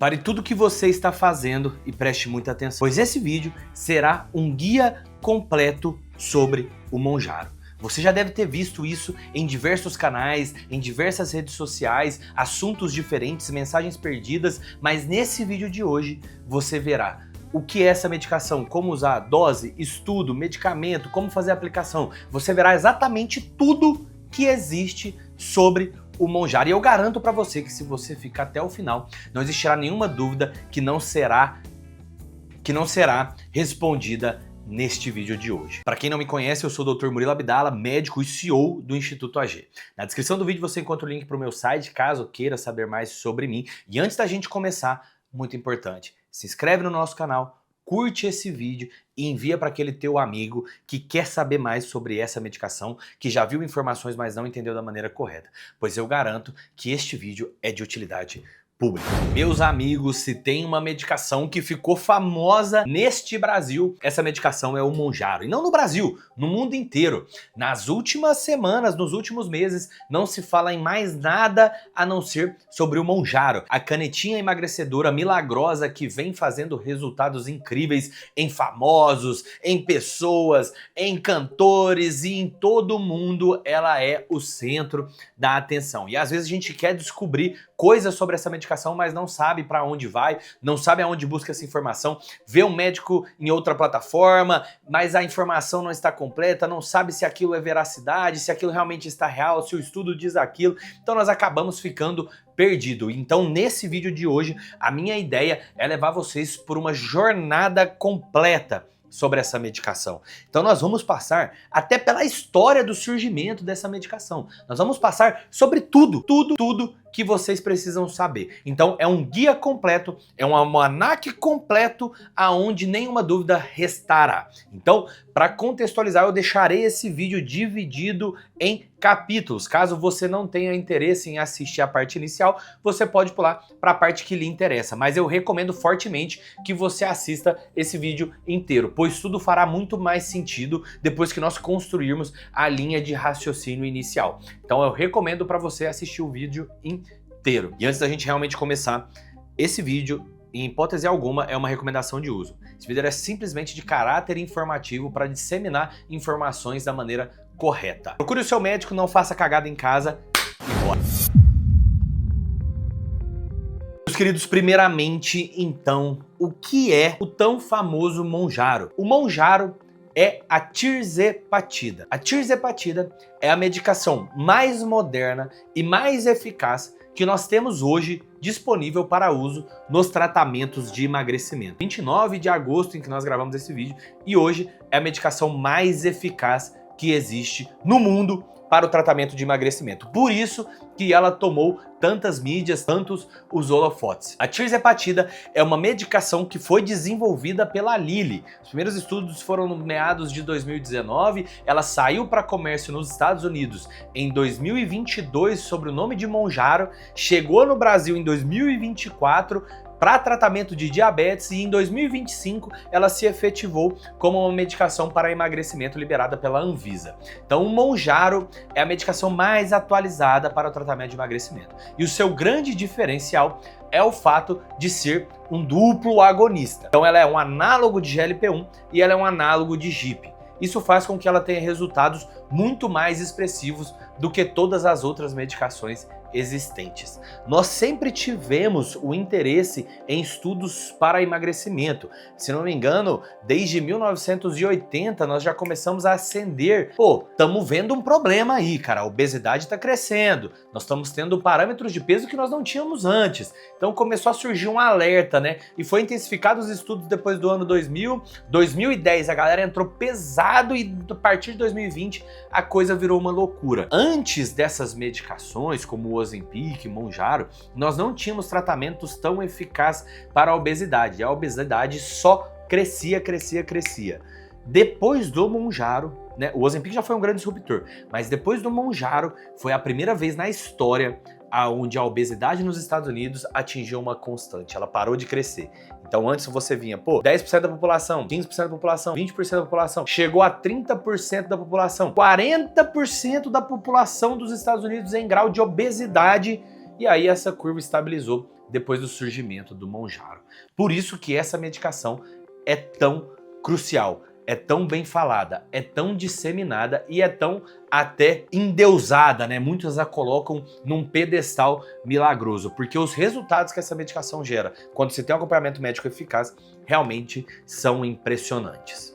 Pare tudo o que você está fazendo e preste muita atenção, pois esse vídeo será um guia completo sobre o Monjaro. Você já deve ter visto isso em diversos canais, em diversas redes sociais, assuntos diferentes, mensagens perdidas, mas nesse vídeo de hoje você verá o que é essa medicação, como usar, dose, estudo, medicamento, como fazer a aplicação. Você verá exatamente tudo que existe sobre o Monjaro. E eu garanto para você que se você ficar até o final, não existirá nenhuma dúvida que não será respondida neste vídeo de hoje. Para quem não me conhece, eu sou o Dr. Murilo Abdala, médico e CEO do Instituto AG. Na descrição do vídeo você encontra o link para o meu site, caso queira saber mais sobre mim. E antes da gente começar, muito importante, se inscreve no nosso canal, curte esse vídeo e envia para aquele teu amigo que quer saber mais sobre essa medicação, que já viu informações, mas não entendeu da maneira correta, pois eu garanto que este vídeo é de utilidade pública. Meus amigos, se tem uma medicação que ficou famosa neste Brasil, essa medicação é o Monjaro. E não no Brasil, no mundo inteiro. Nas últimas semanas, nos últimos meses, não se fala em mais nada a não ser sobre o Monjaro. A canetinha emagrecedora milagrosa que vem fazendo resultados incríveis em famosos, em pessoas, em cantores e em todo mundo. Ela é o centro da atenção. E às vezes a gente quer descobrir coisas sobre essa medicação, mas não sabe para onde vai, não sabe aonde busca essa informação, vê um médico em outra plataforma, mas a informação não está completa, não sabe se aquilo é veracidade, se aquilo realmente está real, se o estudo diz aquilo, então nós acabamos ficando perdido. Então nesse vídeo de hoje, a minha ideia é levar vocês por uma jornada completa sobre essa medicação. Então nós vamos passar até pela história do surgimento dessa medicação. Nós vamos passar sobre tudo que vocês precisam saber. Então é um guia completo, é um almanaque completo, aonde nenhuma dúvida restará. Então, para contextualizar, eu deixarei esse vídeo dividido em capítulos. Caso você não tenha interesse em assistir a parte inicial, você pode pular para a parte que lhe interessa. Mas eu recomendo fortemente que você assista esse vídeo inteiro, pois tudo fará muito mais sentido depois que nós construirmos a linha de raciocínio inicial. Então eu recomendo para você assistir o vídeo inteiro. E antes da gente realmente começar, esse vídeo, em hipótese alguma, é uma recomendação de uso. Esse vídeo é simplesmente de caráter informativo para disseminar informações da maneira correta. Procure o seu médico, não faça cagada em casa e bora! Meus queridos, primeiramente, então, o que é o tão famoso Monjaro? O Monjaro é a tirzepatida. A tirzepatida é a medicação mais moderna e mais eficaz que nós temos hoje disponível para uso nos tratamentos de emagrecimento. 29 de agosto em que nós gravamos esse vídeo, e hoje é a medicação mais eficaz que existe no mundo para o tratamento de emagrecimento. Por isso que ela tomou tantas mídias, tantos os holofotes. A tirzepatida é uma medicação que foi desenvolvida pela Lilly. Os primeiros estudos foram no meados de 2019, ela saiu para comércio nos Estados Unidos em 2022 sob o nome de Monjaro, chegou no Brasil em 2024 para tratamento de diabetes e em 2025 ela se efetivou como uma medicação para emagrecimento liberada pela Anvisa. Então o Monjaro é a medicação mais atualizada para o tratamento de emagrecimento. E o seu grande diferencial é o fato de ser um duplo agonista. Então ela é um análogo de GLP-1 e ela é um análogo de GIP. Isso faz com que ela tenha resultados muito mais expressivos do que todas as outras medicações existentes. Nós sempre tivemos o interesse em estudos para emagrecimento. Se não me engano, desde 1980 nós já começamos a acender. Pô, estamos vendo um problema aí, cara. A obesidade está crescendo. Nós estamos tendo parâmetros de peso que nós não tínhamos antes. Então começou a surgir um alerta, né? E foi intensificado os estudos depois do ano 2000. 2010 a galera entrou pesado e a partir de 2020 a coisa virou uma loucura. Antes dessas medicações, como o Ozempic, Monjaro, nós não tínhamos tratamentos tão eficazes para a obesidade. A obesidade só crescia. Depois do Monjaro, né, o Ozempic já foi um grande disruptor, mas depois do Monjaro foi a primeira vez na história onde a obesidade nos Estados Unidos atingiu uma constante, ela parou de crescer. Então antes você vinha, 10% da população, 15% da população, 20% da população, chegou a 30% da população, 40% da população dos Estados Unidos em grau de obesidade, e aí essa curva estabilizou depois do surgimento do Mounjaro. Por isso que essa medicação é tão crucial, é tão bem falada, é tão disseminada e é tão até endeusada, né? Muitos a colocam num pedestal milagroso, porque os resultados que essa medicação gera, quando você tem um acompanhamento médico eficaz, realmente são impressionantes.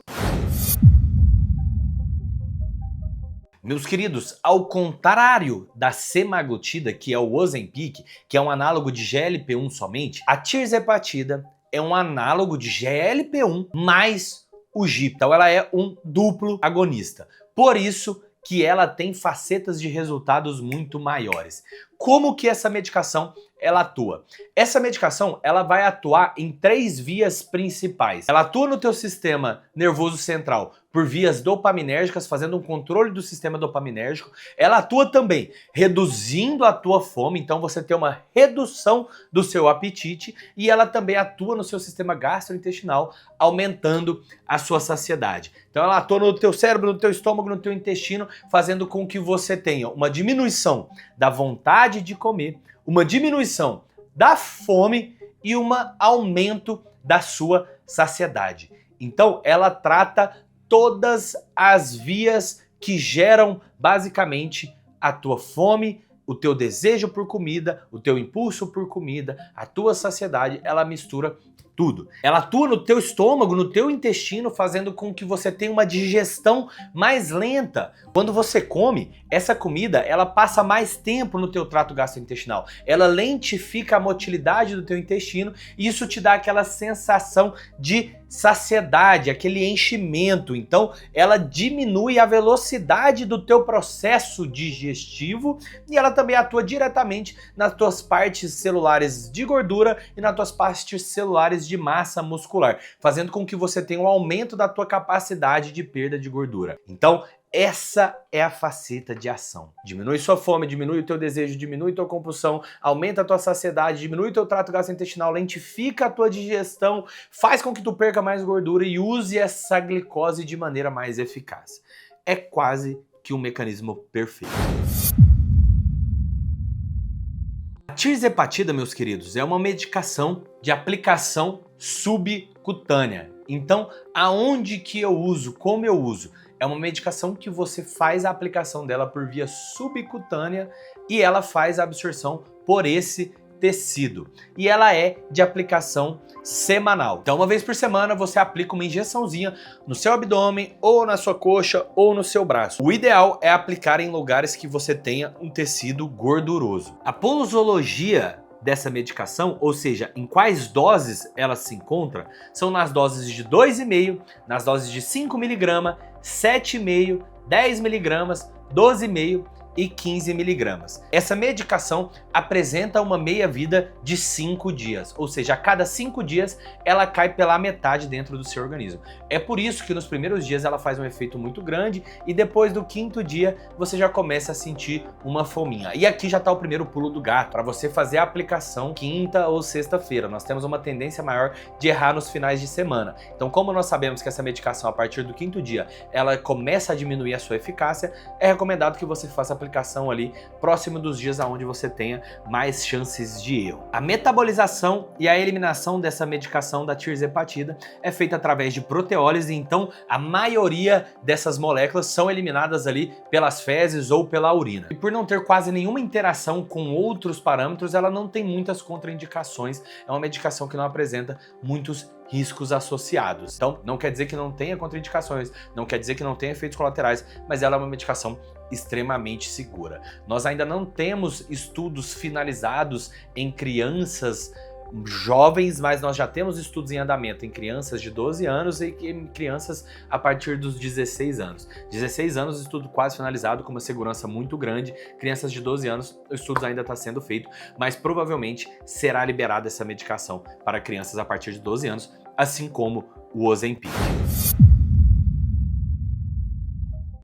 Meus queridos, ao contrário da semaglutida, que é o Ozempic, que é um análogo de GLP-1 somente, a tirzepatida é um análogo de GLP-1 mais o GIP. Então ela é um duplo agonista. Por isso que ela tem facetas de resultados muito maiores. Como que essa medicação ela atua? Essa medicação ela vai atuar em 3 vias principais. Ela atua no teu sistema nervoso central por vias dopaminérgicas, fazendo um controle do sistema dopaminérgico. Ela atua também reduzindo a tua fome, então você tem uma redução do seu apetite, e ela também atua no seu sistema gastrointestinal, aumentando a sua saciedade. Então ela atua no teu cérebro, no teu estômago, no teu intestino, fazendo com que você tenha uma diminuição da vontade de comer, uma diminuição da fome e um aumento da sua saciedade. Então ela trata todas as vias que geram basicamente a tua fome, o teu desejo por comida, o teu impulso por comida, a tua saciedade. Ela mistura tudo. Ela atua no teu estômago, no teu intestino, fazendo com que você tenha uma digestão mais lenta. Quando você come, essa comida, ela passa mais tempo no teu trato gastrointestinal. Ela lentifica a motilidade do teu intestino e isso te dá aquela sensação de saciedade, aquele enchimento. Então, ela diminui a velocidade do teu processo digestivo e ela também atua diretamente nas tuas partes celulares de gordura e nas tuas partes celulares de massa muscular, fazendo com que você tenha um aumento da tua capacidade de perda de gordura. Então, essa é a faceta de ação. Diminui sua fome, diminui o teu desejo, diminui tua compulsão, aumenta a tua saciedade, diminui o teu trato gastrointestinal, lentifica a tua digestão, faz com que tu perca mais gordura e use essa glicose de maneira mais eficaz. É quase que um mecanismo perfeito. A tirzepatida, meus queridos, é uma medicação de aplicação subcutânea. Então, aonde que eu uso, como eu uso? É uma medicação que você faz a aplicação dela por via subcutânea e ela faz a absorção por esse tecido. E ela é de aplicação semanal. Então, uma vez por semana, você aplica uma injeçãozinha no seu abdômen, ou na sua coxa, ou no seu braço. O ideal é aplicar em lugares que você tenha um tecido gorduroso. A posologia dessa medicação, ou seja, em quais doses ela se encontra, são nas doses de 2,5, nas doses de 5 mg, 7,5, 10 mg, 12,5 e 15 mg. Essa medicação apresenta uma meia-vida de 5 dias, ou seja, a cada 5 dias ela cai pela metade dentro do seu organismo. É por isso que nos primeiros dias ela faz um efeito muito grande e depois do 5º dia você já começa a sentir uma fominha. E aqui já está o primeiro pulo do gato, para você fazer a aplicação quinta ou sexta-feira. Nós temos uma tendência maior de errar nos finais de semana. Então, como nós sabemos que essa medicação a partir do 5º dia ela começa a diminuir a sua eficácia, é recomendado que você faça a aplicação ali próximo dos dias aonde você tenha mais chances de erro. A metabolização e a eliminação dessa medicação da tirzepatida é feita através de proteólise, então a maioria dessas moléculas são eliminadas ali pelas fezes ou pela urina. E por não ter quase nenhuma interação com outros parâmetros, ela não tem muitas contraindicações, é uma medicação que não apresenta muitos riscos associados. Então, não quer dizer que não tenha contraindicações, não quer dizer que não tenha efeitos colaterais, mas ela é uma medicação extremamente segura. Nós ainda não temos estudos finalizados em crianças jovens, mas nós já temos estudos em andamento em crianças de 12 anos e em crianças a partir dos 16 anos. 16 anos, estudo quase finalizado com uma segurança muito grande. Crianças de 12 anos, o estudo ainda está sendo feito, mas provavelmente será liberada essa medicação para crianças a partir de 12 anos, assim como o Ozempic.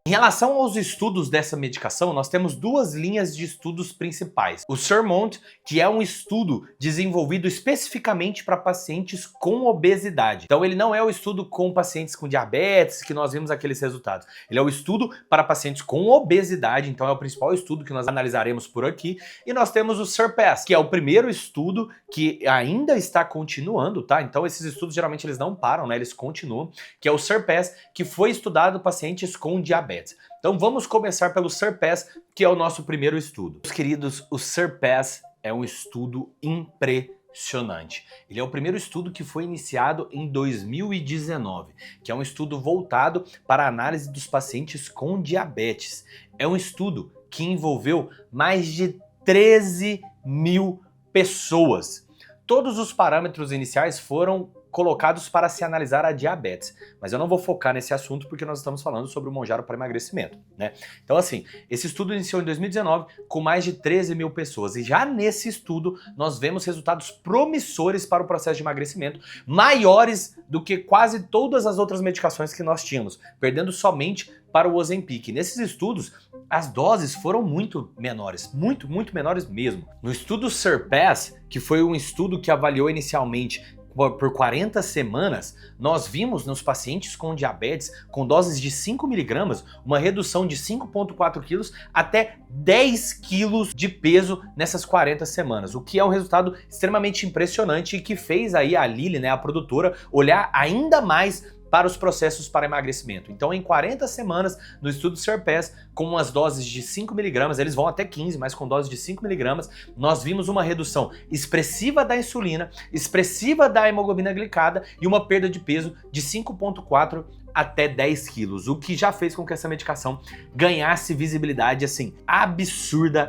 Em relação aos estudos dessa medicação, nós temos duas linhas de estudos principais. O SURMOUNT, que é um estudo desenvolvido especificamente para pacientes com obesidade. Então ele não é o estudo com pacientes com diabetes, que nós vimos aqueles resultados. Ele é o estudo para pacientes com obesidade, então é o principal estudo que nós analisaremos por aqui. E nós temos o SURPASS, que é o primeiro estudo que ainda está continuando, tá? Então esses estudos geralmente eles não param, né? Eles continuam, que é o SURPASS, que foi estudado pacientes com diabetes. Então vamos começar pelo SURPASS, que é o nosso primeiro estudo. Meus queridos, o SURPASS é um estudo impressionante. Ele é o primeiro estudo que foi iniciado em 2019, que é um estudo voltado para a análise dos pacientes com diabetes. É um estudo que envolveu mais de 13 mil pessoas. Todos os parâmetros iniciais foram colocados para se analisar a diabetes. Mas eu não vou focar nesse assunto porque nós estamos falando sobre o Mounjaro para emagrecimento, né? Então assim, esse estudo iniciou em 2019 com mais de 13 mil pessoas e já nesse estudo nós vemos resultados promissores para o processo de emagrecimento, maiores do que quase todas as outras medicações que nós tínhamos, perdendo somente para o Ozempic. Nesses estudos, as doses foram muito menores, muito menores mesmo. No estudo SURPASS, que foi um estudo que avaliou inicialmente por 40 semanas, nós vimos nos pacientes com diabetes com doses de 5 mg uma redução de 5,4 kg até 10 kg de peso nessas 40 semanas, o que é um resultado extremamente impressionante e que fez aí a Lilly, né, a produtora, olhar ainda mais para os processos para emagrecimento. Então em 40 semanas, no estudo SURPASS, com as doses de 5 mg, eles vão até 15, mas com doses de 5 mg, nós vimos uma redução expressiva da insulina, expressiva da hemoglobina glicada e uma perda de peso de 5,4 até 10 quilos, o que já fez com que essa medicação ganhasse visibilidade assim, absurda.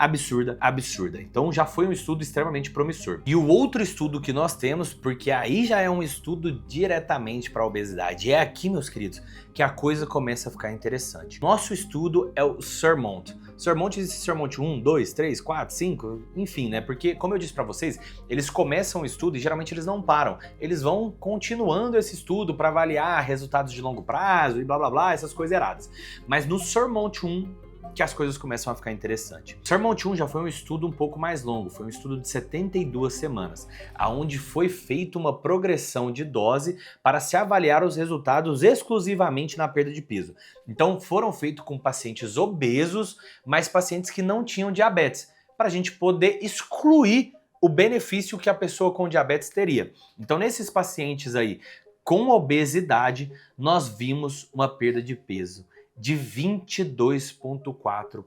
Então já foi um estudo extremamente promissor. E o outro estudo que nós temos, porque aí já é um estudo diretamente para a obesidade, é aqui, meus queridos, que a coisa começa a ficar interessante. Nosso estudo é o SURMOUNT. SURMOUNT existe SURMOUNT 1, 2, 3, 4, 5, enfim, né? Porque, como eu disse pra vocês, eles começam o estudo e geralmente eles não param. Eles vão continuando esse estudo para avaliar resultados de longo prazo e blá blá blá, essas coisas erradas. Mas no SURMOUNT 1, que as coisas começam a ficar interessantes. SURMOUNT 1 já foi um estudo um pouco mais longo, foi um estudo de 72 semanas, onde foi feita uma progressão de dose para se avaliar os resultados exclusivamente na perda de peso. Então foram feitos com pacientes obesos, mas pacientes que não tinham diabetes, para a gente poder excluir o benefício que a pessoa com diabetes teria. Então nesses pacientes aí com obesidade, nós vimos uma perda de peso de 22,4%.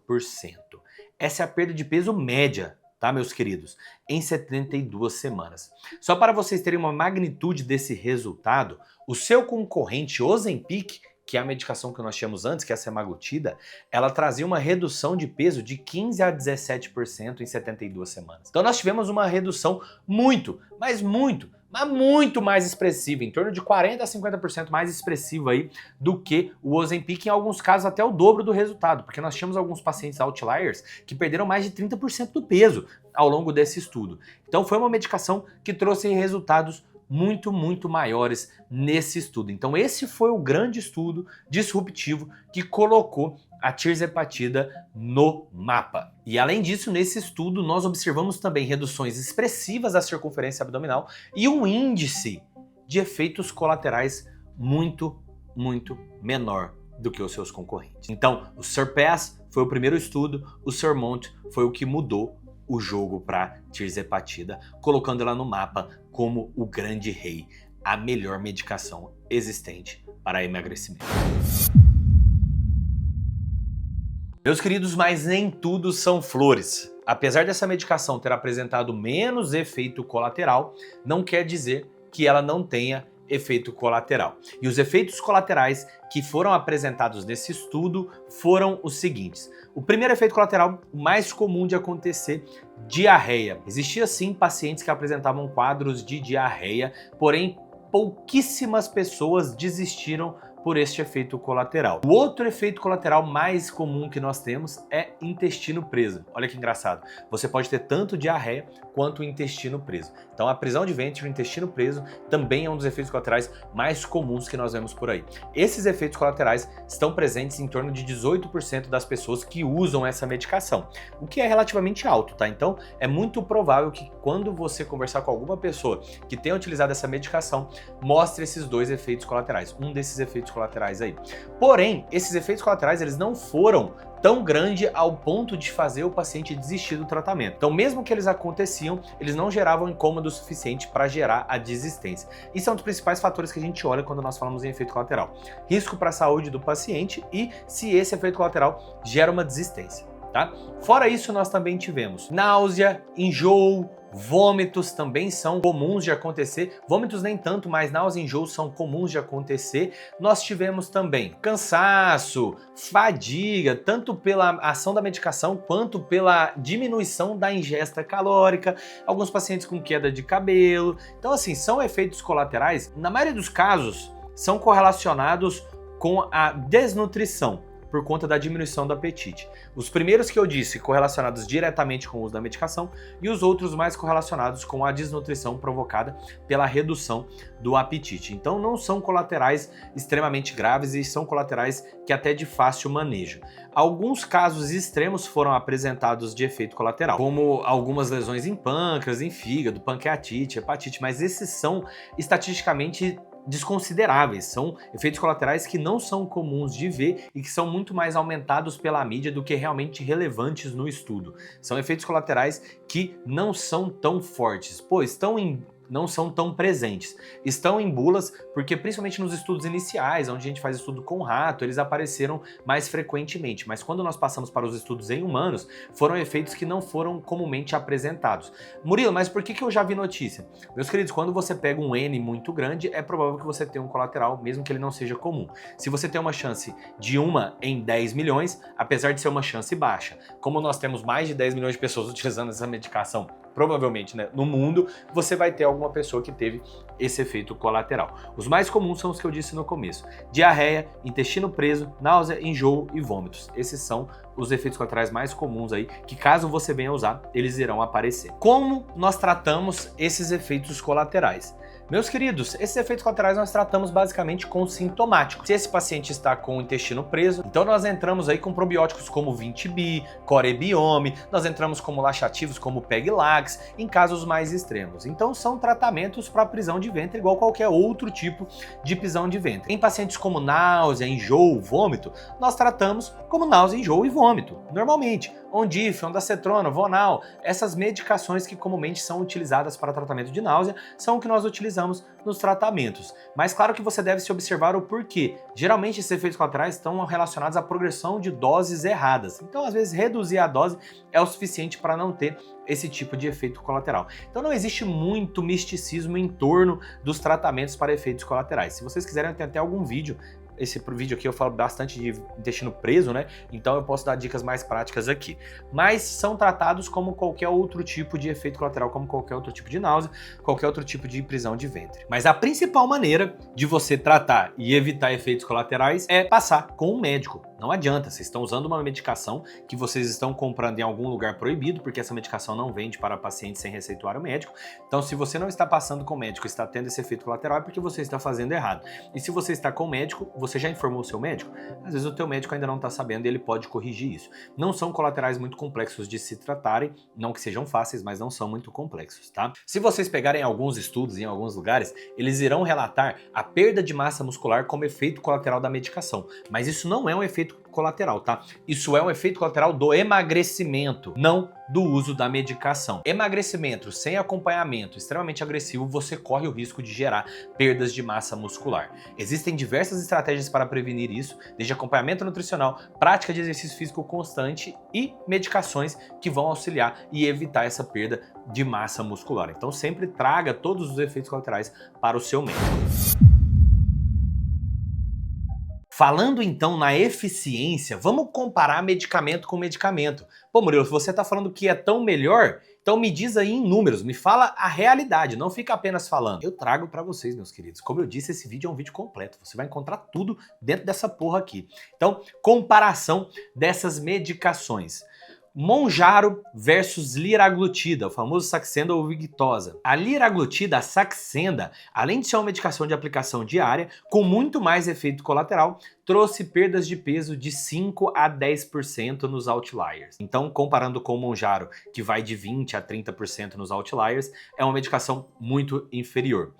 Essa é a perda de peso média, tá, meus queridos? Em 72 semanas. Só para vocês terem uma magnitude desse resultado, o seu concorrente Ozempic, que é a medicação que nós tínhamos antes, que é a semaglutida, ela trazia uma redução de peso de 15 a 17% em 72 semanas. Então nós tivemos uma redução muito mais expressiva, em torno de 40 a 50% mais expressiva aí do que o Ozempic, em alguns casos até o dobro do resultado, porque nós tínhamos alguns pacientes outliers que perderam mais de 30% do peso ao longo desse estudo. Então foi uma medicação que trouxe resultados muito maiores nesse estudo. Então esse foi o grande estudo disruptivo que colocou a tirzepatida no mapa. E além disso, nesse estudo nós observamos também reduções expressivas da circunferência abdominal e um índice de efeitos colaterais muito menor do que os seus concorrentes. Então o SURPASS foi o primeiro estudo, o SURMOUNT foi o que mudou o jogo para tirzepatida, colocando ela no mapa como o grande rei, a melhor medicação existente para emagrecimento. Meus queridos, mas nem tudo são flores. Apesar dessa medicação ter apresentado menos efeito colateral, não quer dizer que ela não tenha efeito colateral. E os efeitos colaterais que foram apresentados nesse estudo foram os seguintes. O primeiro efeito colateral, o mais comum de acontecer, diarreia. Existia sim pacientes que apresentavam quadros de diarreia, porém pouquíssimas pessoas desistiram por este efeito colateral. O outro efeito colateral mais comum que nós temos é intestino preso. Olha que engraçado. Você pode ter tanto diarreia quanto o intestino preso. Então a prisão de ventre e o intestino preso também é um dos efeitos colaterais mais comuns que nós vemos por aí. Esses efeitos colaterais estão presentes em torno de 18% das pessoas que usam essa medicação, o que é relativamente alto, tá? Então é muito provável que quando você conversar com alguma pessoa que tenha utilizado essa medicação, mostre esses dois efeitos colaterais, um desses efeitos colaterais aí. Porém, esses efeitos colaterais eles não foram tão grande ao ponto de fazer o paciente desistir do tratamento. Então, mesmo que eles aconteciam, eles não geravam incômodo suficiente para gerar a desistência. Isso é um dos principais fatores que a gente olha quando nós falamos em efeito colateral. Risco para a saúde do paciente e se esse efeito colateral gera uma desistência, tá? Fora isso, nós também tivemos náusea, enjoo, vômitos também são comuns de acontecer, vômitos nem tanto, mas náusea e enjoo são comuns de acontecer. Nós tivemos também cansaço, fadiga, tanto pela ação da medicação quanto pela diminuição da ingesta calórica, alguns pacientes com queda de cabelo. Então assim, são efeitos colaterais, na maioria dos casos, são correlacionados com a desnutrição, por conta da diminuição do apetite. Os primeiros que eu disse correlacionados diretamente com o uso da medicação e os outros mais correlacionados com a desnutrição provocada pela redução do apetite. Então não são colaterais extremamente graves e são colaterais que até de fácil manejo. Alguns casos extremos foram apresentados de efeito colateral, como algumas lesões em pâncreas, em fígado, pancreatite, hepatite, mas esses são estatisticamente desconsideráveis, são efeitos colaterais que não são comuns de ver e que são muito mais aumentados pela mídia do que realmente relevantes no estudo. São efeitos colaterais que não são tão fortes, pois não são tão presentes. Estão em bulas porque principalmente nos estudos iniciais, onde a gente faz estudo com rato, eles apareceram mais frequentemente, mas quando nós passamos para os estudos em humanos, foram efeitos que não foram comumente apresentados. Murilo, mas por que eu já vi notícia? Meus queridos, quando você pega um N muito grande, é provável que você tenha um colateral, mesmo que ele não seja comum. Se você tem uma chance de 1 em 10 milhões, apesar de ser uma chance baixa, como nós temos mais de 10 milhões de pessoas utilizando essa medicação, provavelmente, né, no mundo, você vai ter alguma pessoa que teve esse efeito colateral. Os mais comuns são os que eu disse no começo: diarreia, intestino preso, náusea, enjoo e vômitos. Esses são os efeitos colaterais mais comuns aí, que caso você venha usar, eles irão aparecer. Como nós tratamos esses efeitos colaterais? Meus queridos, esses efeitos colaterais nós tratamos basicamente com sintomáticos. Se esse paciente está com o intestino preso, então nós entramos aí com probióticos como 20B, Corebiome, nós entramos como laxativos como Peglax, em casos mais extremos. Então são tratamentos para prisão de ventre igual qualquer outro tipo de prisão de ventre. Em pacientes como náusea, enjoo, vômito, nós tratamos como náusea, enjoo e vômito, normalmente. Ondif, ondansetrona, Vonal, essas medicações que comumente são utilizadas para tratamento de náusea são o que nós utilizamos nos tratamentos. Mas claro que você deve se observar o porquê. Geralmente esses efeitos colaterais estão relacionados à progressão de doses erradas. Então, às vezes, reduzir a dose é o suficiente para não ter esse tipo de efeito colateral. Então não existe muito misticismo em torno dos tratamentos para efeitos colaterais. Se vocês quiserem, tem até algum vídeo. Esse vídeo aqui eu falo bastante de intestino preso, né? Então eu posso dar dicas mais práticas aqui. Mas são tratados como qualquer outro tipo de efeito colateral, como qualquer outro tipo de náusea, qualquer outro tipo de prisão de ventre. Mas a principal maneira de você tratar e evitar efeitos colaterais é passar com um médico. Não adianta, vocês estão usando uma medicação que vocês estão comprando em algum lugar proibido, porque essa medicação não vende para pacientes sem receituário médico. Então, se você não está passando com o médico e está tendo esse efeito colateral, é porque você está fazendo errado. E se você está com o médico, você já informou o seu médico? Às vezes o teu médico ainda não está sabendo e ele pode corrigir isso. Não são colaterais muito complexos de se tratarem, não que sejam fáceis, mas não são muito complexos, tá? Se vocês pegarem alguns estudos em alguns lugares, eles irão relatar a perda de massa muscular como efeito colateral da medicação, mas isso não é um efeito colateral, tá? Isso é um efeito colateral do emagrecimento, não do uso da medicação. Emagrecimento sem acompanhamento extremamente agressivo, você corre o risco de gerar perdas de massa muscular. Existem diversas estratégias para prevenir isso, desde acompanhamento nutricional, prática de exercício físico constante e medicações que vão auxiliar e evitar essa perda de massa muscular. Então sempre traga todos os efeitos colaterais para o seu médico. Falando então na eficiência, vamos comparar medicamento com medicamento. Pô, Murilo, se você está falando que é tão melhor, Então me diz aí em números, me fala a realidade, não fica apenas falando. Eu trago pra vocês, meus queridos. Como eu disse, esse vídeo é um vídeo completo. Você vai encontrar tudo dentro dessa porra aqui. Então, comparação dessas medicações. Monjaro versus liraglutida, o famoso Saxenda ou Victoza. A liraglutida, a Saxenda, além de ser uma medicação de aplicação diária, com muito mais efeito colateral, trouxe perdas de peso de 5 a 10% nos outliers. Então, comparando com o Monjaro, que vai de 20 a 30% nos outliers, é uma medicação muito inferior.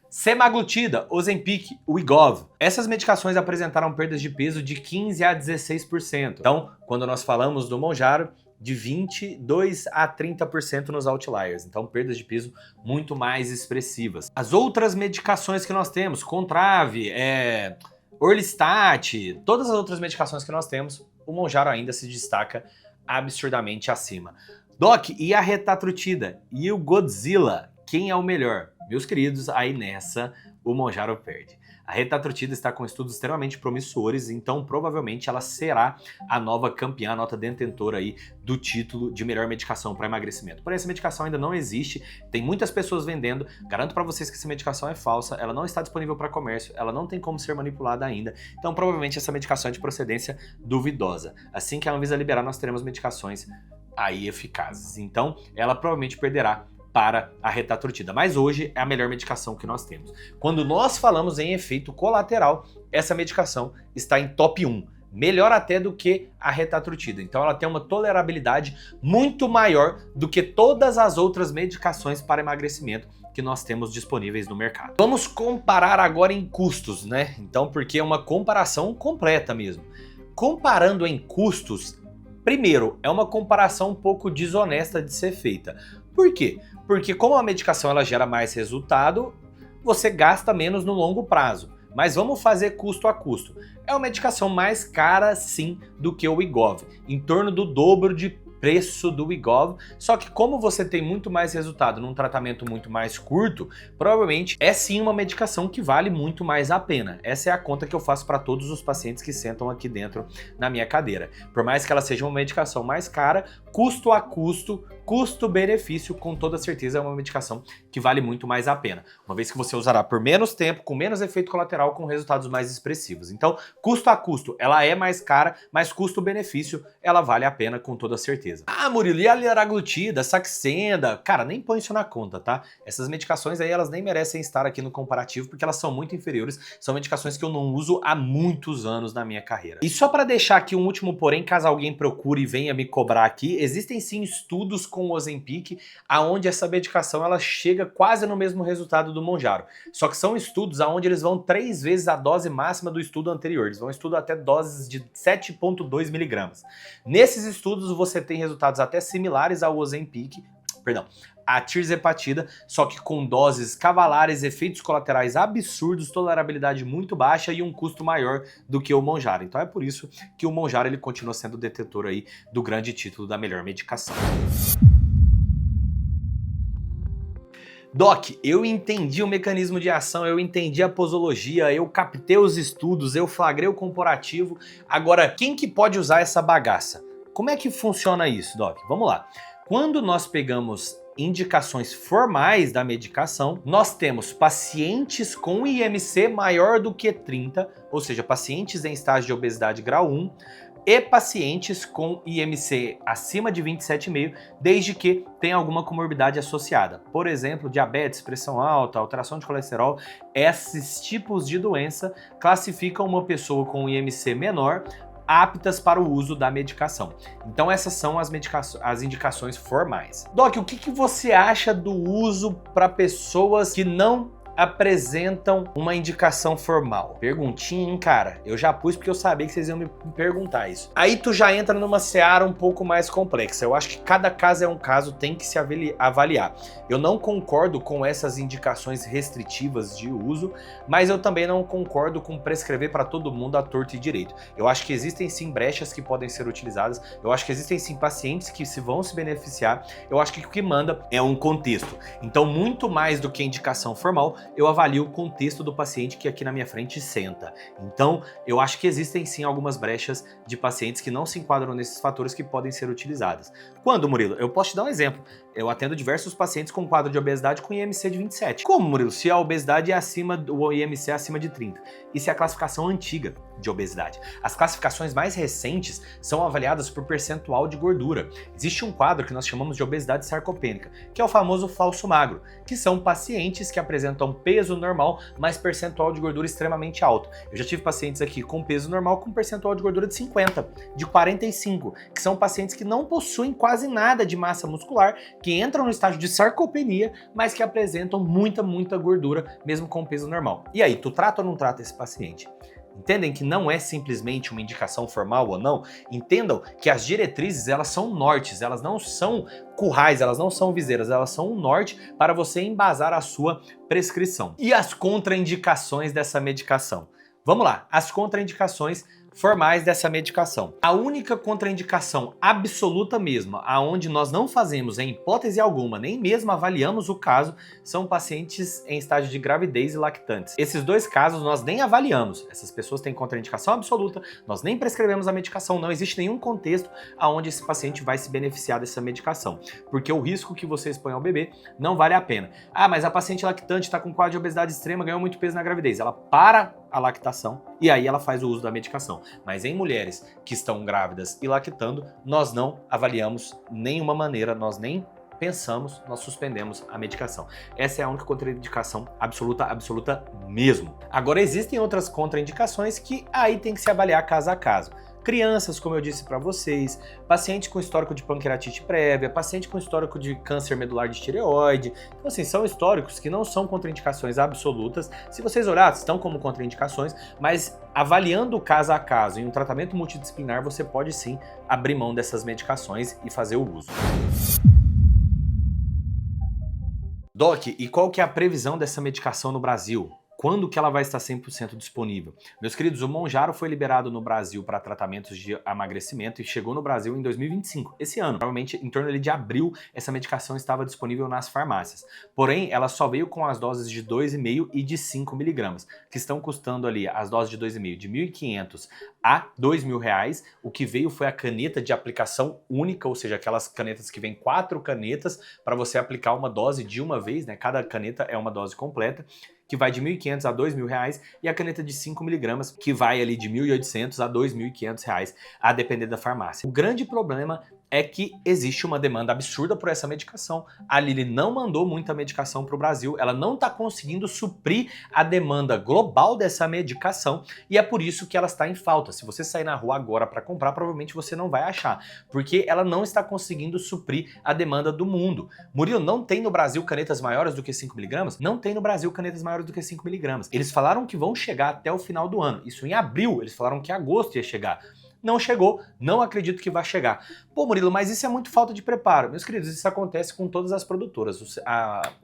Semaglutida, Ozempic, Wegovy. Essas medicações apresentaram perdas de peso de 15 a 16%. Então, quando nós falamos do Monjaro, de 22 a 30% nos outliers, então perdas de peso muito mais expressivas. As outras medicações que nós temos, Contrave, Orlistat, todas as outras medicações que nós temos, o Monjaro ainda se destaca absurdamente acima. Doc, e a retatrutida? E o Godzilla? Quem é o melhor? Meus queridos, aí nessa o Monjaro perde. A retatrutida está com estudos extremamente promissores, então provavelmente ela será a nova campeã, a nova detentora aí do título de melhor medicação para emagrecimento. Porém, essa medicação ainda não existe, tem muitas pessoas vendendo, garanto para vocês que essa medicação é falsa, ela não está disponível para comércio, ela não tem como ser manipulada ainda, então provavelmente essa medicação é de procedência duvidosa. Assim que a Anvisa liberar, nós teremos medicações aí eficazes, então ela provavelmente perderá para a retatrutida, mas hoje é a melhor medicação que nós temos. Quando nós falamos em efeito colateral, essa medicação está em top 1, melhor até do que a retatrutida. Então ela tem uma tolerabilidade muito maior do que todas as outras medicações para emagrecimento que nós temos disponíveis no mercado. Vamos comparar agora em custos, né? Então, porque é uma comparação completa mesmo. Comparando em custos, primeiro, é uma comparação um pouco desonesta de ser feita. Por quê? Porque como a medicação ela gera mais resultado, você gasta menos no longo prazo. Mas vamos fazer custo a custo. É uma medicação mais cara, sim, do que o Wegovy. Em torno do dobro de preço do Wegovy, só que como você tem muito mais resultado num tratamento muito mais curto, provavelmente é sim uma medicação que vale muito mais a pena. Essa é a conta que eu faço para todos os pacientes que sentam aqui dentro na minha cadeira. Por mais que ela seja uma medicação mais cara, custo a custo, custo-benefício, com toda certeza é uma medicação que vale muito mais a pena. Uma vez que você usará por menos tempo, com menos efeito colateral, com resultados mais expressivos. Então, custo a custo, ela é mais cara, mas custo-benefício, ela vale a pena com toda certeza. Ah, Murilo, e a liraglutida, Saxenda? Cara, nem põe isso na conta, tá? Essas medicações aí, elas nem merecem estar aqui no comparativo, porque elas são muito inferiores, são medicações que eu não uso há muitos anos na minha carreira. E só para deixar aqui um último porém, caso alguém procure e venha me cobrar aqui, existem sim estudos com o Ozempic, aonde essa medicação ela chega quase no mesmo resultado do Monjaro. Só que são estudos aonde eles vão 3 vezes a dose máxima do estudo anterior, eles vão estudar até doses de 7,2 miligramas. Nesses estudos você tem resultados até similares ao Ozempic, a tirzepatida, só que com doses cavalares, efeitos colaterais absurdos, tolerabilidade muito baixa e um custo maior do que o Monjaro. Então é por isso que o Monjaro ele continua sendo o detentor aí do grande título da melhor medicação. Doc, eu entendi o mecanismo de ação, eu entendi a posologia, eu captei os estudos, eu flagrei o comparativo. Agora, quem que pode usar essa bagaça? Como é que funciona isso, Doc? Vamos lá. Quando nós pegamos indicações formais da medicação, nós temos pacientes com IMC maior do que 30, ou seja, pacientes em estágio de obesidade grau 1, e pacientes com IMC acima de 27,5, desde que tenha alguma comorbidade associada. Por exemplo, diabetes, pressão alta, alteração de colesterol. Esses tipos de doença classificam uma pessoa com IMC menor aptas para o uso da medicação. Então essas são as indicações formais. Doc, o que você acha do uso para pessoas que não apresentam uma indicação formal? Perguntinha, hein, cara? Eu já pus porque eu sabia que vocês iam me perguntar isso. Aí tu já entra numa seara um pouco mais complexa. Eu acho que cada caso é um caso, tem que se avaliar. Eu não concordo com essas indicações restritivas de uso, mas eu também não concordo com prescrever para todo mundo à torto e direito. Eu acho que existem sim brechas que podem ser utilizadas, eu acho que existem sim pacientes que vão se beneficiar, eu acho que o que manda é um contexto. Então, muito mais do que indicação formal, eu avalio o contexto do paciente que aqui na minha frente senta. Então, eu acho que existem sim algumas brechas de pacientes que não se enquadram nesses fatores que podem ser utilizadas. Quando, Murilo? Eu posso te dar um exemplo. Eu atendo diversos pacientes com quadro de obesidade com IMC de 27. Como, Murilo? Se a obesidade é acima, o IMC é acima de 30. Isso é a classificação antiga de obesidade. As classificações mais recentes são avaliadas por percentual de gordura. Existe um quadro que nós chamamos de obesidade sarcopênica, que é o famoso falso magro, que são pacientes que apresentam peso normal, mas percentual de gordura extremamente alto. Eu já tive pacientes aqui com peso normal com percentual de gordura de 50, de 45, que são pacientes que não possuem quase nada de massa muscular, que entram no estágio de sarcopenia, mas que apresentam muita gordura, mesmo com peso normal. E aí, tu trata ou não trata esse paciente? Entendem que não é simplesmente uma indicação formal ou não? Entendam que as diretrizes, elas são nortes, elas não são currais, elas não são viseiras, elas são um norte para você embasar a sua prescrição. E as contraindicações dessa medicação? Vamos lá, as contraindicações formais dessa medicação. A única contraindicação absoluta mesmo, aonde nós não fazemos em hipótese alguma, nem mesmo avaliamos o caso, são pacientes em estágio de gravidez e lactantes. Esses dois casos nós nem avaliamos. Essas pessoas têm contraindicação absoluta, nós nem prescrevemos a medicação, não existe nenhum contexto aonde esse paciente vai se beneficiar dessa medicação, porque o risco que você expõe ao bebê não vale a pena. Ah, mas a paciente lactante está com quadro de obesidade extrema, ganhou muito peso na gravidez. Ela para a lactação e aí ela faz o uso da medicação. Mas em mulheres que estão grávidas e lactando, nós não avaliamos nenhuma maneira, nós nem pensamos, nós suspendemos a medicação. Essa é a única contraindicação absoluta mesmo. Agora existem outras contraindicações que aí tem que se avaliar caso a caso. Crianças, como eu disse para vocês, paciente com histórico de pancreatite prévia, paciente com histórico de câncer medular de tireoide. Então, assim, são históricos que não são contraindicações absolutas. Se vocês olharem, estão como contraindicações, mas avaliando caso a caso em um tratamento multidisciplinar, você pode sim abrir mão dessas medicações e fazer o uso. Doc, e qual que é a previsão dessa medicação no Brasil? Quando que ela vai estar 100% disponível? Meus queridos, o Mounjaro foi liberado no Brasil para tratamentos de emagrecimento e chegou no Brasil em 2025, esse ano. Provavelmente em torno ali de abril, essa medicação estava disponível nas farmácias. Porém, ela só veio com as doses de 2,5 e de 5 miligramas, que estão custando ali as doses de 2,5 de R$ 1.500 a R$ 2.000. O que veio foi a caneta de aplicação única, ou seja, aquelas canetas que vem 4 canetas para você aplicar uma dose de uma vez, né? Cada caneta é uma dose completa, que vai de R$ 1.500 a R$ 2.000, e a caneta de 5 miligramas, que vai ali de R$ 1.800 a R$ 2.500, a depender da farmácia. O grande problema é que existe uma demanda absurda por essa medicação. A Lilly não mandou muita medicação para o Brasil, ela não está conseguindo suprir a demanda global dessa medicação e é por isso que ela está em falta. Se você sair na rua agora para comprar, provavelmente você não vai achar, porque ela não está conseguindo suprir a demanda do mundo. Murilo, não tem no Brasil canetas maiores do que 5 miligramas? Não tem no Brasil canetas maiores do que 5 miligramas. Eles falaram que vão chegar até o final do ano. Isso em abril, eles falaram que em agosto ia chegar. Não chegou, não acredito que vai chegar. Pô, Murilo, mas isso é muito falta de preparo. Meus queridos, isso acontece com todas as produtoras.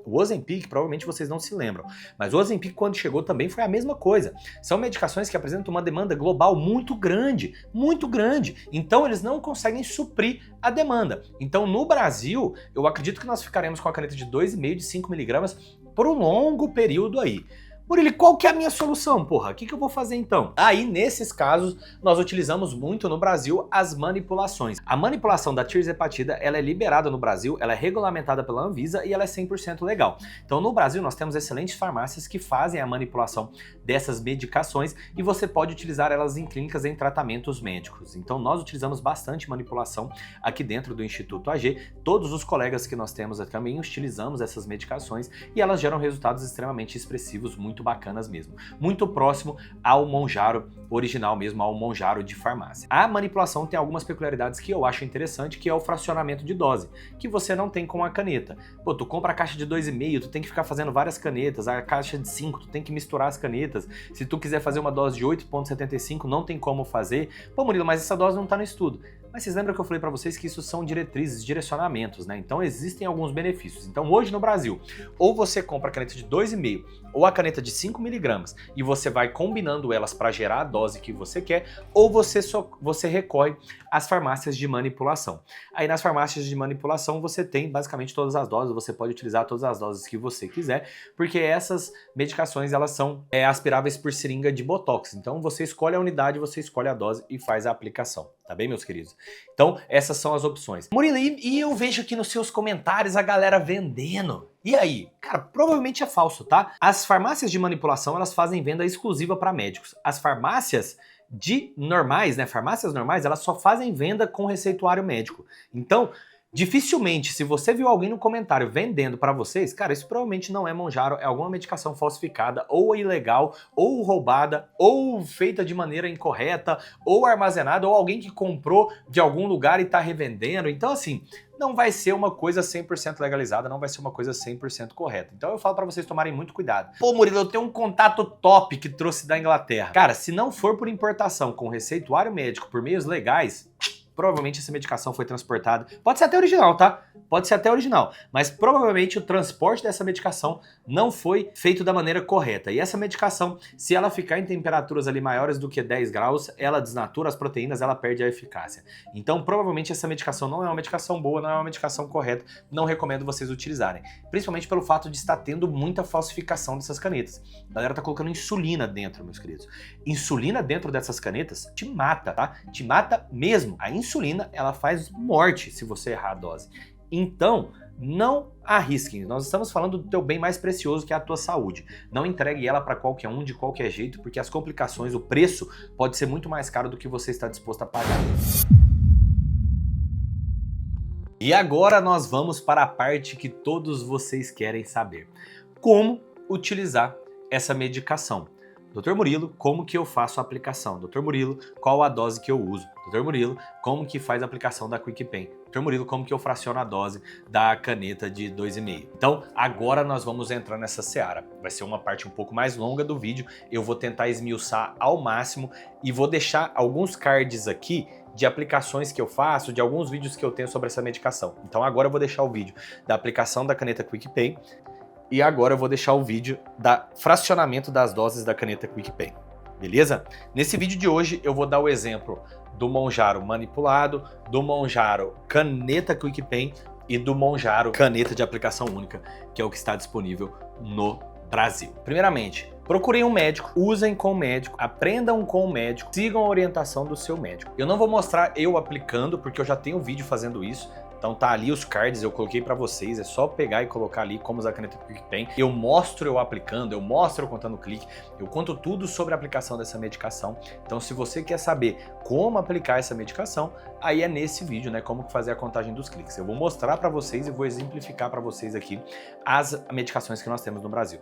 O Ozempic, provavelmente vocês não se lembram, mas o Ozempic, quando chegou, também foi a mesma coisa. São medicações que apresentam uma demanda global muito grande, muito grande. Então, eles não conseguem suprir a demanda. Então, no Brasil, eu acredito que nós ficaremos com a caneta de 2,5 de 5 miligramas por um longo período aí. Murilo, qual que é a minha solução, porra? O que eu vou fazer então? Aí, nesses casos, nós utilizamos muito no Brasil as manipulações. A manipulação da tirzepatida, ela é liberada no Brasil, ela é regulamentada pela Anvisa e ela é 100% legal. Então, no Brasil, nós temos excelentes farmácias que fazem a manipulação dessas medicações e você pode utilizar elas em clínicas em tratamentos médicos. Então, nós utilizamos bastante manipulação aqui dentro do Instituto AG. Todos os colegas que nós temos aqui também utilizamos essas medicações e elas geram resultados extremamente expressivos, muito bacanas mesmo. Muito próximo ao Mounjaro original mesmo, ao Mounjaro de farmácia. A manipulação tem algumas peculiaridades que eu acho interessante, que é o fracionamento de dose, que você não tem com a caneta. Pô, tu compra a caixa de 2,5, tu tem que ficar fazendo várias canetas, a caixa de 5, tu tem que misturar as canetas. Se tu quiser fazer uma dose de 8,75, não tem como fazer. Pô, Murilo, mas essa dose não tá no estudo. Mas vocês lembram que eu falei para vocês que isso são diretrizes, direcionamentos, né? Então existem alguns benefícios. Então hoje no Brasil, ou você compra a caneta de 2,5 ou a caneta de 5 miligramas e você vai combinando elas para gerar a dose que você quer, ou você recorre às farmácias de manipulação. Aí nas farmácias de manipulação você tem basicamente todas as doses, você pode utilizar todas as doses que você quiser, porque essas medicações elas são aspiráveis por seringa de botox. Então você escolhe a unidade, você escolhe a dose e faz a aplicação. Tá bem, meus queridos? Então, essas são as opções. Murilo, e eu vejo aqui nos seus comentários a galera vendendo. E aí? Cara, provavelmente é falso, tá? As farmácias de manipulação, elas fazem venda exclusiva para médicos. As farmácias normais, né? Farmácias normais, elas só fazem venda com receituário médico. Então, dificilmente, se você viu alguém no comentário vendendo pra vocês, cara, isso provavelmente não é Mounjaro, é alguma medicação falsificada, ou ilegal, ou roubada, ou feita de maneira incorreta, ou armazenada, ou alguém que comprou de algum lugar e tá revendendo. Então, assim, não vai ser uma coisa 100% legalizada, não vai ser uma coisa 100% correta. Então eu falo pra vocês tomarem muito cuidado. Pô, Murilo, eu tenho um contato top que trouxe da Inglaterra. Cara, se não for por importação com receituário médico por meios legais, provavelmente essa medicação foi transportada. Pode ser até original, tá? Pode ser até original. Mas provavelmente o transporte dessa medicação não foi feito da maneira correta. E essa medicação, se ela ficar em temperaturas ali maiores do que 10 graus, ela desnatura as proteínas, ela perde a eficácia. Então provavelmente essa medicação não é uma medicação boa, não é uma medicação correta. Não recomendo vocês utilizarem. Principalmente pelo fato de estar tendo muita falsificação dessas canetas. A galera tá colocando insulina dentro, meus queridos. Insulina dentro dessas canetas te mata, tá? Te mata mesmo. A insulina, ela faz morte se você errar a dose. Então, não arrisquem. Nós estamos falando do teu bem mais precioso, que é a tua saúde. Não entregue ela para qualquer um, de qualquer jeito, porque as complicações, o preço pode ser muito mais caro do que você está disposto a pagar. E agora nós vamos para a parte que todos vocês querem saber. Como utilizar essa medicação? Dr. Murilo, como que eu faço a aplicação? Dr. Murilo, qual a dose que eu uso? Dr. Murilo, como que faz a aplicação da QuickPen? Dr. Murilo, como que eu fraciono a dose da caneta de 2,5? Então, agora nós vamos entrar nessa seara. Vai ser uma parte um pouco mais longa do vídeo. Eu vou tentar esmiuçar ao máximo e vou deixar alguns cards aqui de aplicações que eu faço, de alguns vídeos que eu tenho sobre essa medicação. Então agora eu vou deixar o vídeo da aplicação da caneta QuickPen. E agora eu vou deixar o vídeo da fracionamento das doses da caneta QuickPen, beleza? Nesse vídeo de hoje eu vou dar o exemplo do Mounjaro manipulado, do Mounjaro caneta QuickPen e do Mounjaro caneta de aplicação única, que é o que está disponível no Brasil. Primeiramente, procurem um médico, usem com o médico, aprendam com o médico, sigam a orientação do seu médico. Eu não vou mostrar eu aplicando, porque eu já tenho um vídeo fazendo isso. Então tá ali os cards, eu coloquei pra vocês, é só pegar e colocar ali como usar a caneta QuickPen. Eu mostro eu aplicando, eu mostro eu contando o clique, eu conto tudo sobre a aplicação dessa medicação. Então se você quer saber como aplicar essa medicação, aí é nesse vídeo, né, como fazer a contagem dos cliques. Eu vou mostrar pra vocês e vou exemplificar pra vocês aqui as medicações que nós temos no Brasil.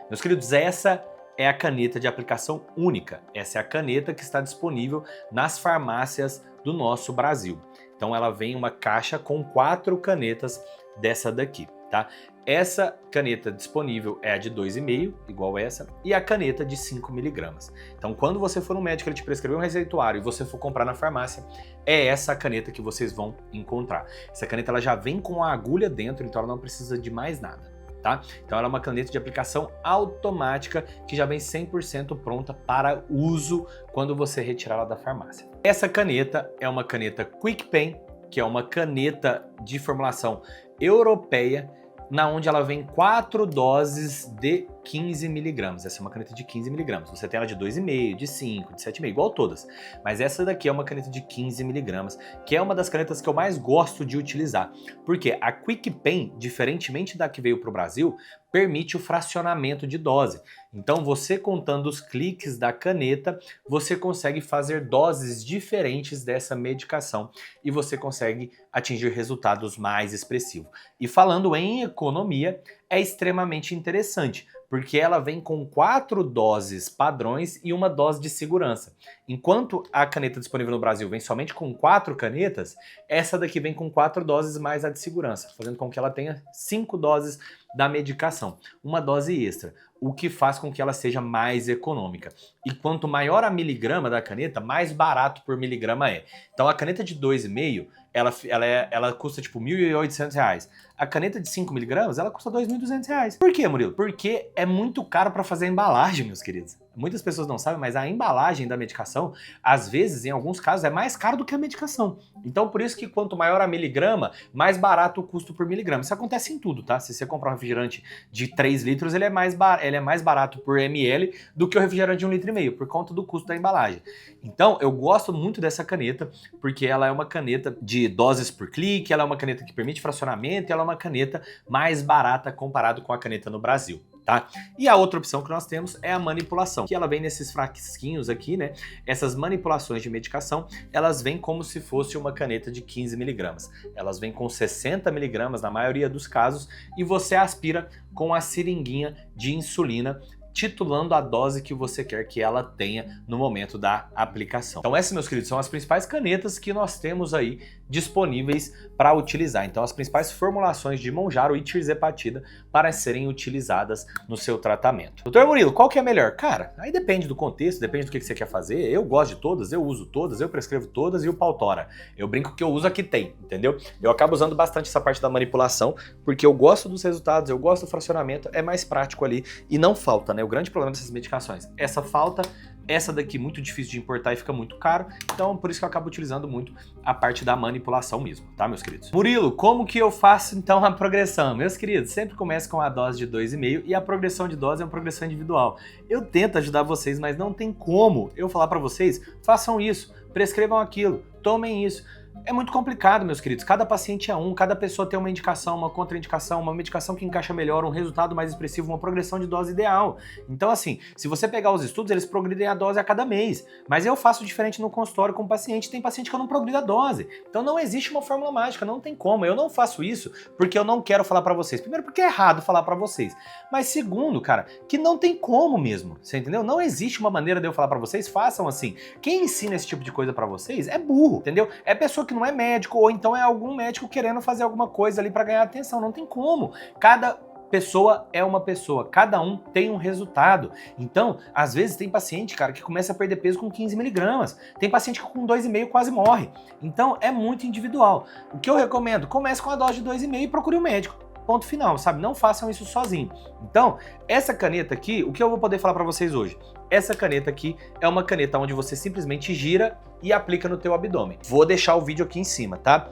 Meus queridos, essa é a caneta de aplicação única. Essa é a caneta que está disponível nas farmácias do nosso Brasil. Então ela vem uma caixa com 4 canetas dessa daqui, tá? Essa caneta disponível é a de 2,5, igual essa, e a caneta de 5 miligramas. Então quando você for no médico, ele te prescrever um receituário e você for comprar na farmácia, é essa caneta que vocês vão encontrar. Essa caneta ela já vem com a agulha dentro, então ela não precisa de mais nada. Tá? Então ela é uma caneta de aplicação automática que já vem 100% pronta para uso quando você retirá-la da farmácia. Essa caneta é uma caneta QuickPen, que é uma caneta de formulação europeia, na onde ela vem 4 doses de 15 miligramas. Essa é uma caneta de 15 miligramas. Você tem ela de 2,5, de 5, de 7,5, igual todas. Mas essa daqui é uma caneta de 15 miligramas, que é uma das canetas que eu mais gosto de utilizar. Porque a QuickPen, diferentemente da que veio para o Brasil, permite o fracionamento de dose. Então você contando os cliques da caneta, você consegue fazer doses diferentes dessa medicação e você consegue atingir resultados mais expressivos. E falando em economia, é extremamente interessante, porque ela vem com 4 doses padrões e uma dose de segurança. Enquanto a caneta disponível no Brasil vem somente com 4 canetas, essa daqui vem com 4 doses mais a de segurança, fazendo com que ela tenha 5 doses da medicação, uma dose extra, o que faz com que ela seja mais econômica. E quanto maior a miligrama da caneta, mais barato por miligrama é. Então a caneta de 2,5, ela custa tipo R$ 1.800. A caneta de 5 miligramas, ela custa R$ 2.200. Por quê, Murilo? Porque é muito caro para fazer a embalagem, meus queridos. muitas pessoas não sabem, mas a embalagem da medicação, às vezes, em alguns casos, é mais caro do que a medicação. Então, por isso que quanto maior a miligrama, mais barato o custo por miligrama. Isso acontece em tudo, tá? Se você comprar um refrigerante de 3 litros, ele é mais barato por ml do que o refrigerante de 1,5 litro, por conta do custo da embalagem. Então, eu gosto muito dessa caneta, porque ela é uma caneta de doses por clique, ela é uma caneta que permite fracionamento, e ela é uma caneta mais barata comparado com a caneta no Brasil. Tá? E a outra opção que nós temos é a manipulação, que ela vem nesses frasquinhos aqui, né? Essas manipulações de medicação, elas vêm como se fosse uma caneta de 15 miligramas. Elas vêm com 60 miligramas na maioria dos casos e você aspira com a seringuinha de insulina, titulando a dose que você quer que ela tenha no momento da aplicação. Então essas, meus queridos, são as principais canetas que nós temos aí disponíveis para utilizar. Então as principais formulações de Mounjaro e tirzepatida para serem utilizadas no seu tratamento. Doutor Murilo, qual que é melhor? Cara, aí depende do contexto, depende do que você quer fazer. Eu gosto de todas, eu uso todas, eu prescrevo todas e o pau tora. Eu brinco que eu uso a que tem, entendeu? Eu acabo usando bastante essa parte da manipulação, porque eu gosto dos resultados, eu gosto do fracionamento, é mais prático ali e não falta, né? O grande problema dessas medicações, essa falta, essa daqui muito difícil de importar e fica muito caro, então por isso que eu acabo utilizando muito a parte da manipulação mesmo, tá, meus queridos? Murilo, como que eu faço então a progressão? Meus queridos, sempre começa com a dose de 2,5 e a progressão de dose é uma progressão individual. Eu tento ajudar vocês, mas não tem como eu falar para vocês, façam isso, prescrevam aquilo, tomem isso. É muito complicado, meus queridos. Cada paciente é um, cada pessoa tem uma indicação, uma contraindicação, uma medicação que encaixa melhor, um resultado mais expressivo, uma progressão de dose ideal. Então, assim, se você pegar os estudos, eles progridem a dose a cada mês. Mas eu faço diferente no consultório com o paciente. Tem paciente que eu não progrido a dose. Então não existe uma fórmula mágica, não tem como. Eu não faço isso porque eu não quero falar pra vocês. Primeiro, porque é errado falar pra vocês. Mas segundo, cara, que não tem como mesmo. Você entendeu? Não existe uma maneira de eu falar pra vocês, façam assim. Quem ensina esse tipo de coisa pra vocês é burro, entendeu? É pessoa que não é médico, ou então é algum médico querendo fazer alguma coisa ali para ganhar atenção. Não tem como. Cada pessoa é uma pessoa, cada um tem um resultado. Então, às vezes tem paciente, cara, que começa a perder peso com 15 miligramas. Tem paciente que com 2,5 quase morre. Então, é muito individual. O que eu recomendo? Comece com a dose de 2,5 e procure um médico. Ponto final, sabe? Não façam isso sozinho. Então, essa caneta aqui, o que eu vou poder falar para vocês hoje? Essa caneta aqui é uma caneta onde você simplesmente gira e aplica no teu abdômen. Vou deixar o vídeo aqui em cima, tá?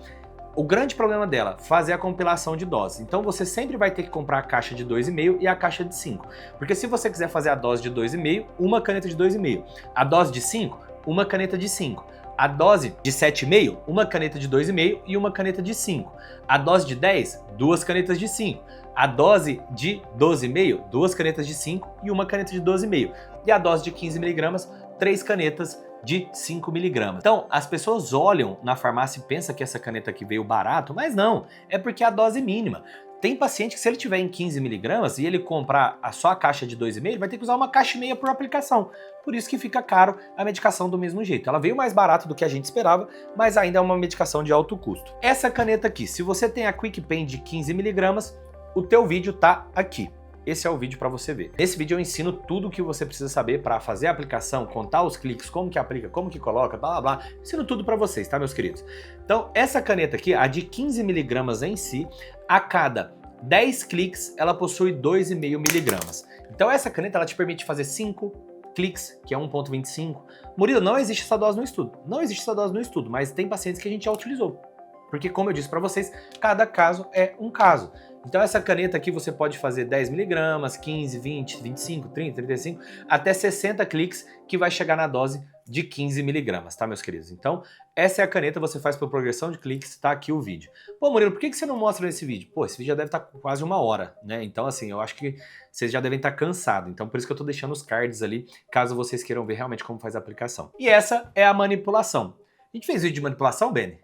O grande problema dela, fazer a compilação de doses. Então você sempre vai ter que comprar a caixa de 2,5 e a caixa de 5. Porque se você quiser fazer a dose de 2,5, uma caneta de 2,5. A dose de 5, uma caneta de 5. A dose de 7,5, uma caneta de 2,5 e uma caneta de 5. A dose de 10, duas canetas de 5. A dose de 12,5, duas canetas de 5 e uma caneta de 12,5. E a dose de 15 miligramas, 3 canetas de 5 miligramas. Então, as pessoas olham na farmácia e pensam que essa caneta aqui veio barato, mas não, é porque é a dose mínima. Tem paciente que se ele tiver em 15 miligramas e ele comprar só a caixa de 2,5, ele vai ter que usar uma caixa e meia por aplicação. Por isso que fica caro a medicação do mesmo jeito. Ela veio mais barato do que a gente esperava, mas ainda é uma medicação de alto custo. Essa caneta aqui, se você tem a Quick Pen de 15 miligramas, o teu vídeo tá aqui. Esse é o vídeo para você ver. Nesse vídeo eu ensino tudo o que você precisa saber para fazer a aplicação, contar os cliques, como que aplica, como que coloca, blá blá blá. Ensino tudo para vocês, tá, meus queridos? Então, essa caneta aqui, a de 15 miligramas em si, a cada 10 cliques ela possui 2,5 miligramas. Então essa caneta ela te permite fazer 5 cliques, que é 1,25. Murilo, não existe essa dose no estudo. Não existe essa dose no estudo, mas tem pacientes que a gente já utilizou. Porque, como eu disse para vocês, cada caso é um caso. Então essa caneta aqui você pode fazer 10 miligramas, 15, 20, 25, 30, 35, até 60 cliques, que vai chegar na dose de 15 miligramas, tá, meus queridos? Então, essa é a caneta, você faz por progressão de cliques, tá aqui o vídeo. Pô, Murilo, por que você não mostra nesse vídeo? Pô, esse vídeo já deve estar quase 1 hora, né? Então, assim, eu acho que vocês já devem estar cansados. Então, por isso que eu tô deixando os cards ali, caso vocês queiram ver realmente como faz a aplicação. E essa é a manipulação. A gente fez vídeo de manipulação, Benny?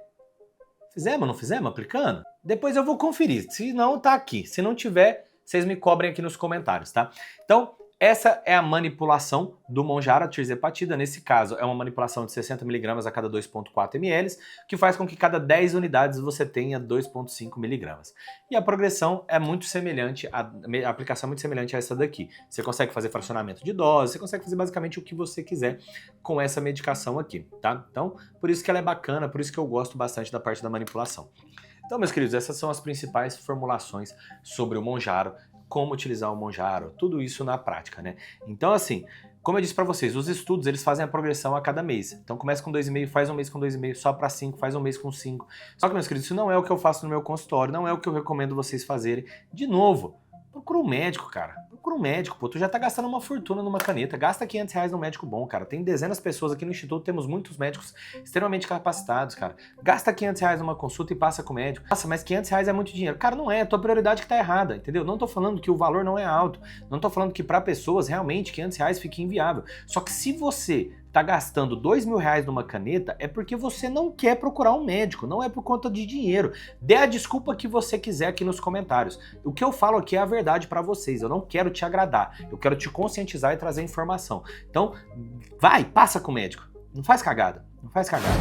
Fizemos, não fizemos? Aplicando? Depois eu vou conferir. Se não, tá aqui. Se não tiver, vocês me cobrem aqui nos comentários, tá? Então, essa é a manipulação do Mounjaro, a tirzepatida. Nesse caso, é uma manipulação de 60 miligramas a cada 2,4 ml, que faz com que cada 10 unidades você tenha 2,5 miligramas. E a progressão é muito semelhante, a aplicação é muito semelhante a essa daqui. Você consegue fazer fracionamento de dose, você consegue fazer basicamente o que você quiser com essa medicação aqui, tá? Então, por isso que ela é bacana, por isso que eu gosto bastante da parte da manipulação. Então, meus queridos, essas são as principais formulações sobre o Mounjaro como utilizar o Monjaro, tudo isso na prática, né? Então assim, como eu disse para vocês, os estudos eles fazem a progressão a cada mês. Então começa com 2,5, faz um mês com 2,5, só para 5, faz um mês com 5. Só que, meus queridos, isso não é o que eu faço no meu consultório, não é o que eu recomendo vocês fazerem. De novo, procura um médico, cara. Procura um médico, pô. Tu já tá gastando uma fortuna numa caneta. Gasta R$500 num médico bom, cara. Tem dezenas de pessoas aqui no Instituto, temos muitos médicos extremamente capacitados, cara. Gasta R$500 numa consulta e passa com o médico. Nossa, mas R$500 é muito dinheiro. Cara, não é. A tua prioridade que tá errada, entendeu? Não tô falando que o valor não é alto. Não tô falando que pra pessoas, realmente, R$500 fica inviável. Só que se você tá gastando R$2.000 numa caneta, é porque você não quer procurar um médico, não é por conta de dinheiro. Dê a desculpa que você quiser aqui nos comentários. O que eu falo aqui é a verdade pra vocês, eu não quero te agradar, eu quero te conscientizar e trazer informação. Então, vai, passa com o médico. Não faz cagada, não faz cagada.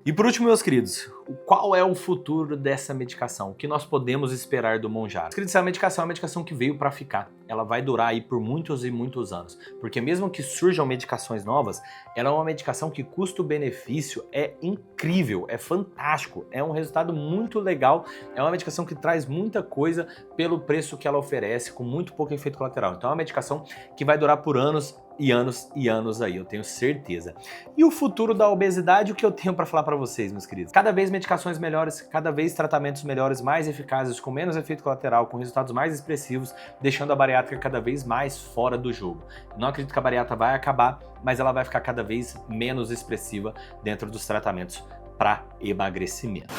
E por último, meus queridos, qual é o futuro dessa medicação? O que nós podemos esperar do Monjaro? Queridos, essa medicação é uma medicação que veio para ficar. Ela vai durar aí por muitos e muitos anos. Porque mesmo que surjam medicações novas, ela é uma medicação que custo-benefício é incrível, é fantástico, é um resultado muito legal, é uma medicação que traz muita coisa pelo preço que ela oferece, com muito pouco efeito colateral. Então é uma medicação que vai durar por anos e anos e anos aí, eu tenho certeza. E o futuro da obesidade, o que eu tenho para falar para vocês, meus queridos? Cada vez medicações melhores, cada vez tratamentos melhores, mais eficazes, com menos efeito colateral, com resultados mais expressivos, deixando a bariátrica cada vez mais fora do jogo. Eu não acredito que a bariátrica vai acabar, mas ela vai ficar cada vez menos expressiva dentro dos tratamentos para emagrecimento.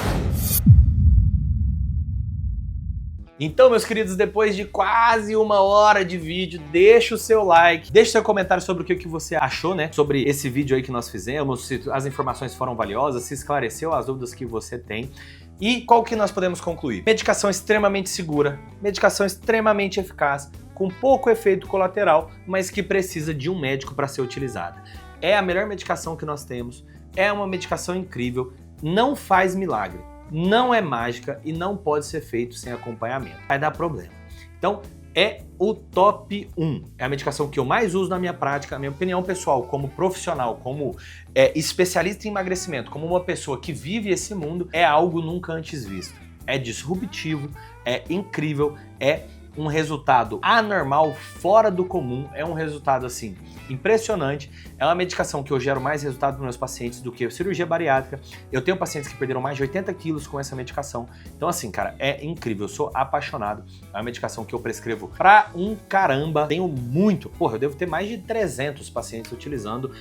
Então, meus queridos, depois de quase 1 hora de vídeo, deixa o seu like, deixa o seu comentário sobre o que você achou, né, sobre esse vídeo aí que nós fizemos, se as informações foram valiosas, se esclareceu as dúvidas que você tem. E qual que nós podemos concluir? Medicação extremamente segura, medicação extremamente eficaz, com pouco efeito colateral, mas que precisa de um médico para ser utilizada. É a melhor medicação que nós temos, é uma medicação incrível, não faz milagre. Não é mágica e não pode ser feito sem acompanhamento. Vai dar problema. Então, é o top 1. É a medicação que eu mais uso na minha prática, a minha opinião pessoal, como profissional, como especialista em emagrecimento, como uma pessoa que vive esse mundo, é algo nunca antes visto. É disruptivo, é incrível, é um resultado anormal, fora do comum, é um resultado assim impressionante. É uma medicação que eu gero mais resultado para meus pacientes do que a cirurgia bariátrica. Eu tenho pacientes que perderam mais de 80 quilos com essa medicação. Então assim, cara, é incrível, eu sou apaixonado. É uma medicação que eu prescrevo pra um caramba. Tenho muito, porra, eu devo ter mais de 300 pacientes utilizando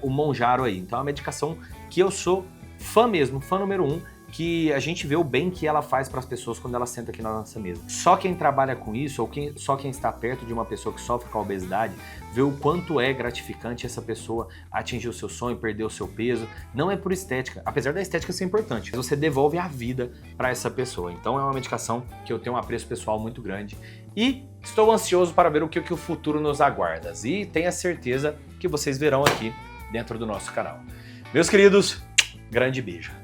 o Monjaro aí. Então é uma medicação que eu sou fã mesmo, fã número 1. Que a gente vê o bem que ela faz para as pessoas quando ela senta aqui na nossa mesa. Só quem trabalha com isso, ou só quem está perto de uma pessoa que sofre com a obesidade, vê o quanto é gratificante essa pessoa atingir o seu sonho, perder o seu peso. Não é por estética, apesar da estética ser importante, mas você devolve a vida para essa pessoa. Então é uma medicação que eu tenho um apreço pessoal muito grande e estou ansioso para ver o que o futuro nos aguarda. E tenha certeza que vocês verão aqui dentro do nosso canal. Meus queridos, grande beijo.